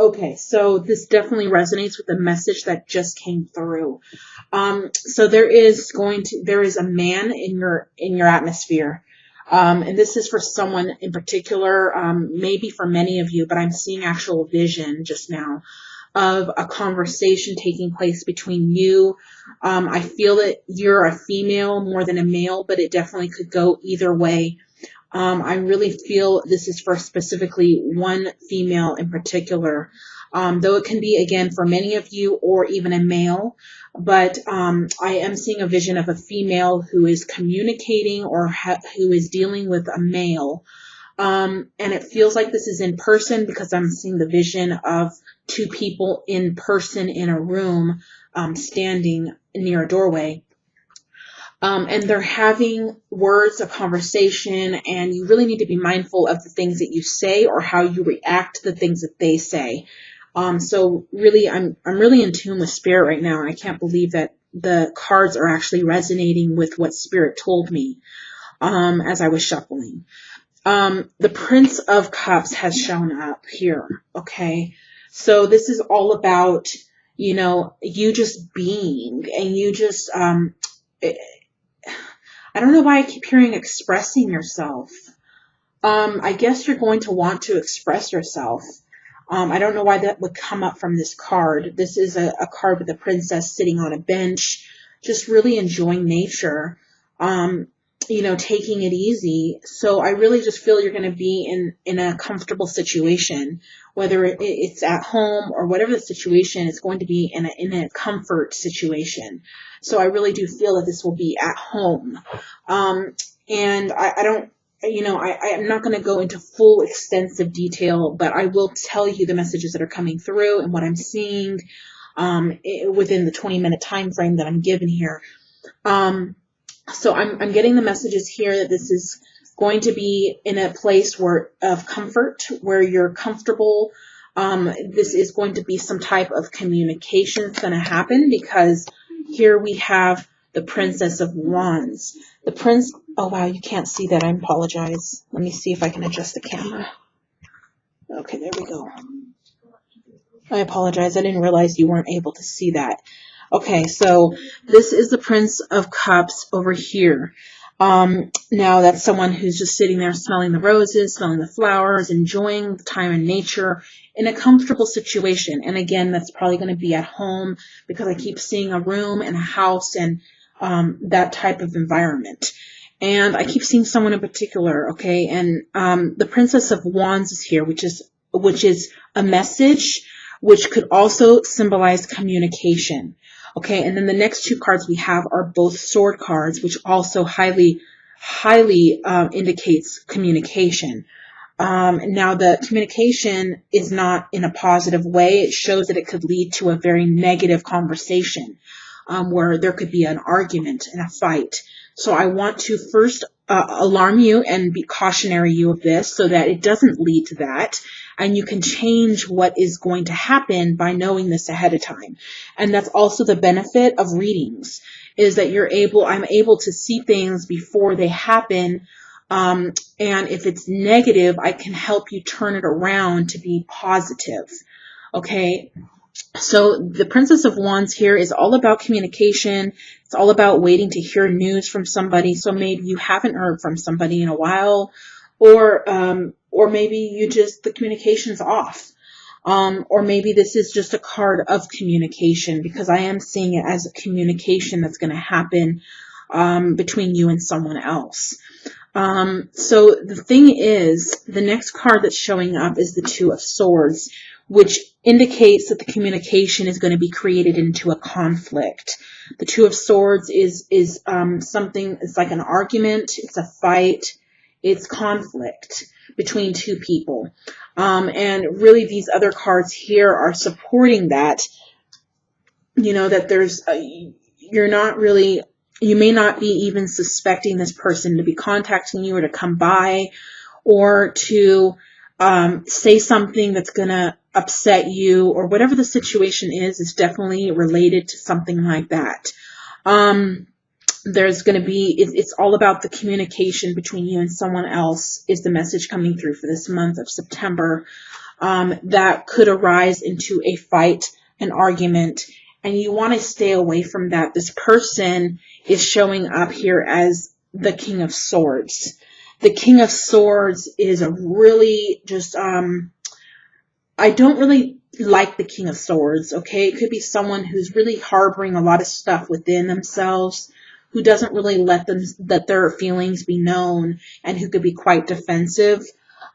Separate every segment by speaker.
Speaker 1: Okay, so this definitely resonates with the message that just came through. So there is a man in your atmosphere. And this is for someone in particular, maybe for many of you, but I'm seeing actual vision just now of a conversation taking place between you. I feel that you're a female more than a male, but it definitely could go either way. I really feel this is for specifically one female in particular, though it can be, again, for many of you or even a male. But I am seeing a vision of a female who is communicating or who is dealing with a male. And it feels like this is in person because I'm seeing the vision of two people in person in a room, standing near a doorway. And they're having words, a conversation, and you really need to be mindful of the things that you say or how you react to the things that they say. So really, I'm really in tune with Spirit right now, and I can't believe that the cards are actually resonating with what Spirit told me as I was shuffling. The Prince of Cups has shown up here, okay? So this is all about, you just being, and you just, I don't know why I keep hearing expressing yourself. I guess you're going to want to express yourself. I don't know why that would come up from this card. This is a card with a princess sitting on a bench, just really enjoying nature, taking it easy. So I really just feel you're going to be in a comfortable situation, whether it's at home or whatever the situation, it's going to be in a comfort situation. So I really do feel that this will be at home. And I don't, I'm not going to go into full extensive detail, but I will tell you the messages that are coming through and what I'm seeing within the 20-minute time frame that I'm given here. So I'm getting the messages here that this is going to be in a place of comfort, where you're comfortable. This is going to be some type of communication that's going to happen, because here we have the Princess of Wands. The Prince, oh wow, you can't see that. I apologize. Let me see if I can adjust the camera. Okay, there we go. I apologize. I didn't realize you weren't able to see that. Okay, so this is the Prince of Cups over here. Now that's someone who's just sitting there smelling the roses, smelling the flowers, enjoying the time in nature in a comfortable situation. And again, that's probably going to be at home, because I keep seeing a room and a house and that type of environment. And I keep seeing someone in particular, okay? And the Princess of Wands is here, which is a message, which could also symbolize communication. Okay, and then the next two cards we have are both sword cards, which also highly indicates communication. Now, the communication is not in a positive way. It shows that it could lead to a very negative conversation, where there could be an argument and a fight. So I want to first alarm you and be cautionary you of this, so that it doesn't lead to that. And you can change what is going to happen by knowing this ahead of time. And that's also the benefit of readings, is that I'm able to see things before they happen. And if it's negative, I can help you turn it around to be positive. Okay. So the Princess of Wands here is all about communication. It's all about waiting to hear news from somebody. So maybe you haven't heard from somebody in a while, or maybe the communication's off. Or maybe this is just a card of communication, because I am seeing it as a communication that's going to happen between you and someone else. So the thing is, the next card that's showing up is the Two of Swords, which indicates that the communication is going to be created into a conflict. The Two of Swords is something, it's like an argument, it's a fight, it's conflict between two people. And really these other cards here are supporting that, that there's, you may not be even suspecting this person to be contacting you, or to come by, or to say something that's going to upset you, or whatever the situation is definitely related to something like that. There's going to be, it's all about the communication between you and someone else is the message coming through for this month of September. that could arise into a fight, an argument, and you want to stay away from that. This person is showing up here as the King of Swords. The King of Swords is a really just, I don't really like the King of Swords, okay? It could be someone who's really harboring a lot of stuff within themselves, who doesn't really let their feelings be known, and who could be quite defensive.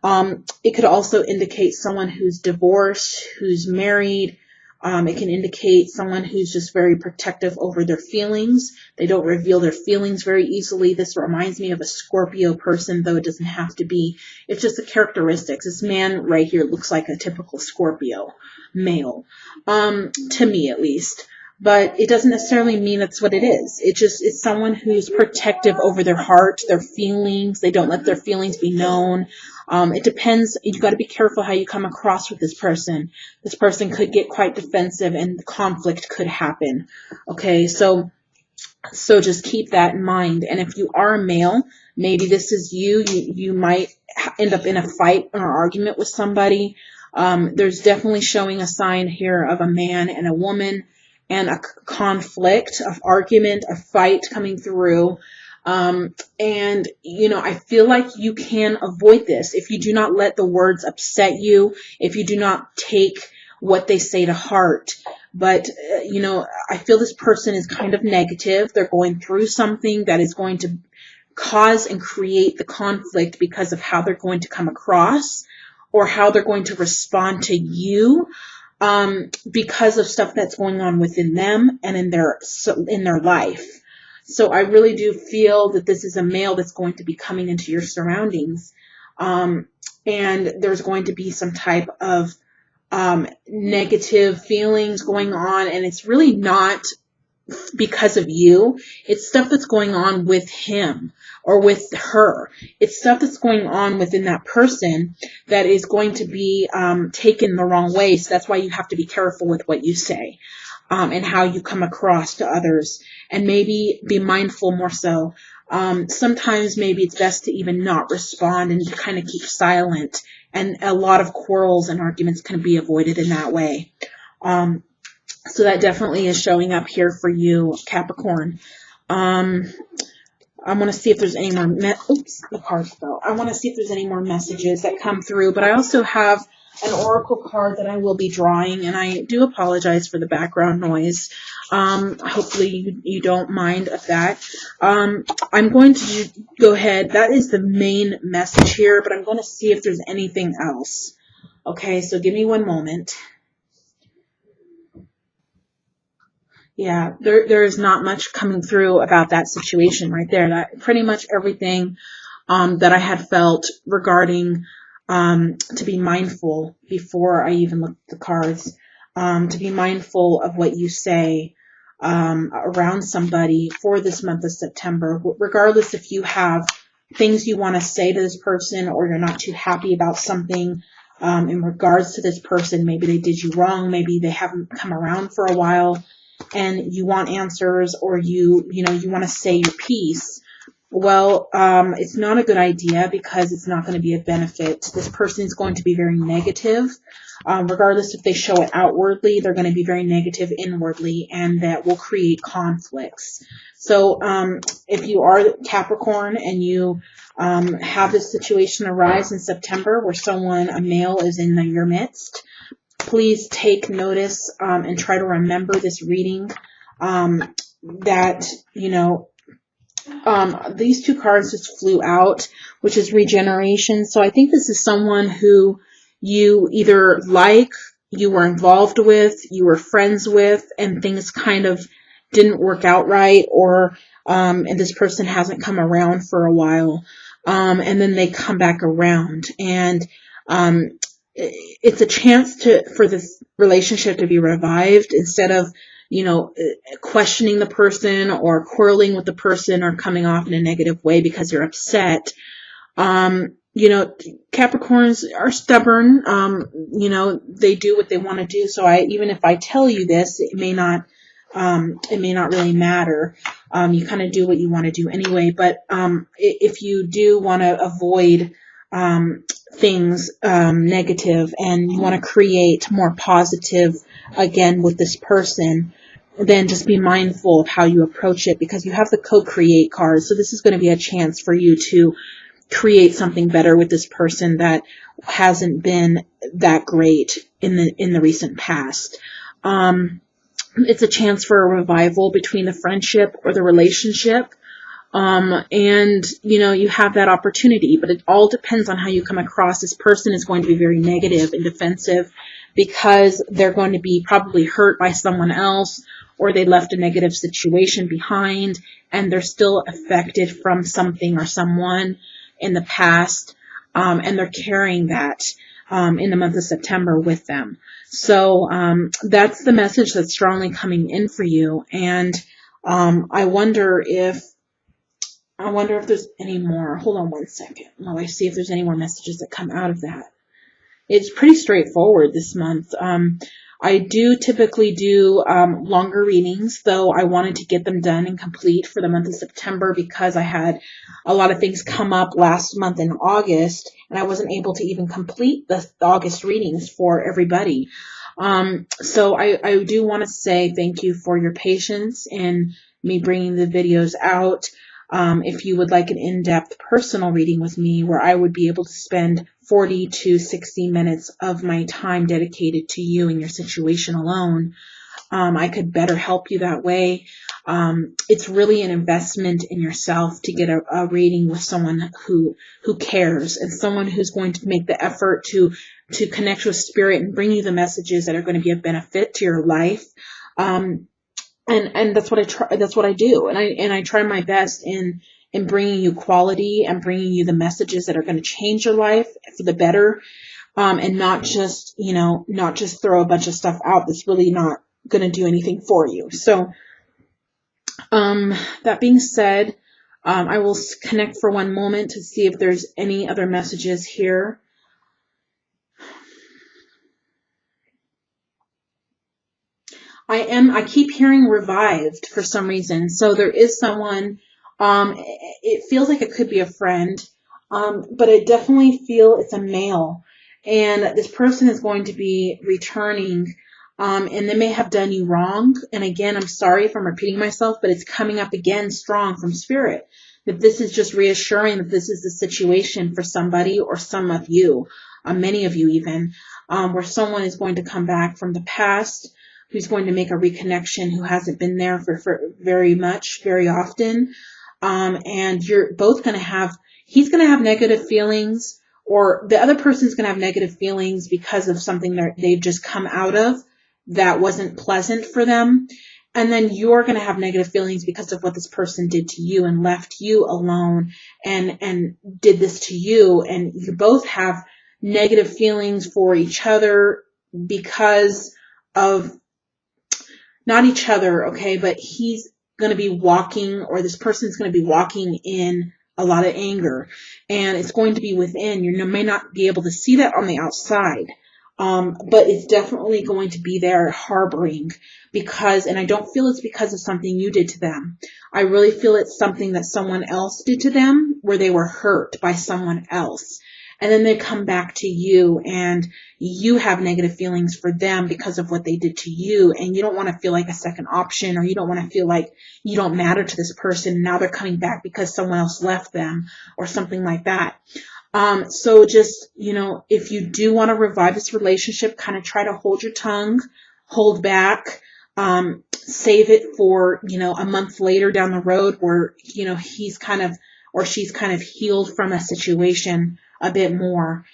Speaker 1: It could also indicate someone who's divorced, who's married. It can indicate someone who's just very protective over their feelings. They don't reveal their feelings very easily. This reminds me of a Scorpio person, though it doesn't have to be. It's just the characteristics. This man right here looks like a typical Scorpio male, to me at least. But it doesn't necessarily mean that's what it is. It's someone who's protective over their heart, their feelings. They don't let their feelings be known. It depends. You've got to be careful how you come across with this person. This person could get quite defensive and conflict could happen. Okay, so just keep that in mind. And if you are a male, maybe this is you might end up in a fight or argument with somebody. There's definitely showing a sign here of a man and a woman, and a conflict, of argument, a fight coming through. And, I feel like you can avoid this if you do not let the words upset you, if you do not take what they say to heart. But, I feel this person is kind of negative. They're going through something that is going to cause and create the conflict because of how they're going to come across or how they're going to respond to you. Because of stuff that's going on within them and in their life. So I really do feel that this is a male that's going to be coming into your surroundings. And there's going to be some type of negative feelings going on, and it's really not because of you. It's stuff that's going on with him or with her. It's stuff that's going on within that person that is going to be taken the wrong way. So that's why you have to be careful with what you say and how you come across to others, and maybe be mindful more so. Sometimes maybe it's best to even not respond and to kind of keep silent, and a lot of quarrels and arguments can be avoided in that way. So that definitely is showing up here for you, Capricorn. I want to see if there's any more, the cards fell. I want to see if there's any more messages that come through, but I also have an oracle card that I will be drawing, and I do apologize for the background noise. Hopefully you don't mind of that. I'm going to go ahead. That is the main message here, but I'm going to see if there's anything else. Okay, so give me one moment. Yeah, there is not much coming through about that situation right there. That pretty much everything that I had felt regarding to be mindful before I even looked at the cards, to be mindful of what you say around somebody for this month of September, regardless if you have things you want to say to this person or you're not too happy about something in regards to this person. Maybe they did you wrong. Maybe they haven't come around for a while, and you want answers, or you want to say your piece. Well, it's not a good idea because it's not going to be a benefit. This person is going to be very negative. Regardless if they show it outwardly, they're going to be very negative inwardly, and that will create conflicts. So if you are Capricorn and you have this situation arise in September where a male is in your midst, please take notice and try to remember this reading, that, these two cards just flew out, which is regeneration. So I think this is someone who you either you were involved with, you were friends with, and things kind of didn't work out right, or and this person hasn't come around for a while, and then they come back around, and it's a chance for this relationship to be revived instead of questioning the person or quarreling with the person or coming off in a negative way because you're upset. Capricorns are stubborn. They do what they want to do. So even if I tell you this, it may not really matter. You kind of do what you want to do anyway. But if you do want to avoid things negative, and you want to create more positive again with this person, then just be mindful of how you approach it, because you have the co-create card. So this is going to be a chance for you to create something better with this person that hasn't been that great in the recent past. It's a chance for a revival between the friendship or the relationship. And you have that opportunity, but it all depends on how you come across. This person is going to be very negative and defensive because they're going to be probably hurt by someone else, or they left a negative situation behind and they're still affected from something or someone in the past. And they're carrying that, in the month of September with them. So, that's the message that's strongly coming in for you. And, I wonder if there's any more. Hold on one second while I see if there's any more messages that come out of that. It's pretty straightforward this month. I do typically do longer readings, though I wanted to get them done and complete for the month of September because I had a lot of things come up last month in August, and I wasn't able to even complete the August readings for everybody. So I do want to say thank you for your patience in me bringing the videos out. If you would like an in-depth personal reading with me where I would be able to spend 40 to 60 minutes of my time dedicated to you and your situation alone, I could better help you that way. It's really an investment in yourself to get a reading with someone who cares, and someone who's going to make the effort to connect with spirit and bring you the messages that are going to be of benefit to your life. And that's what I try. That's what I do. And I try my best in bringing you quality and bringing you the messages that are going to change your life for the better. And not just throw a bunch of stuff out that's really not going to do anything for you. So, that being said, I will connect for one moment to see if there's any other messages here. I keep hearing revived for some reason. So there is someone, it feels like it could be a friend, but I definitely feel it's a male. And this person is going to be returning, and they may have done you wrong. And again, I'm sorry if I'm repeating myself, but it's coming up again strong from spirit, that this is just reassuring that this is the situation for somebody or some of you, many of you even, where someone is going to come back from the past, who's going to make a reconnection, who hasn't been there for very often. And you're both going to have, he's going to have negative feelings, or the other person's going to have negative feelings because of something that they've just come out of that wasn't pleasant for them. And then you're going to have negative feelings because of what this person did to you and left you alone and did this to you. And you both have negative feelings for each other because of, not each other, okay, but he's going to be walking, or this person's going to be walking in a lot of anger, and it's going to be within. You may not be able to see that on the outside, but it's definitely going to be there harboring and I don't feel it's because of something you did to them. I really feel it's something that someone else did to them, where they were hurt by someone else. And then they come back to you and you have negative feelings for them because of what they did to you. And you don't want to feel like a second option, or you don't want to feel like you don't matter to this person. Now they're coming back because someone else left them or something like that. So just, if you do want to revive this relationship, kind of try to hold your tongue, hold back, save it for, a month later down the road where, he's kind of, or she's kind of healed from a situation a bit more,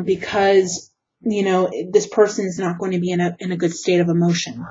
Speaker 1: because, this person is not going to be in a good state of emotion.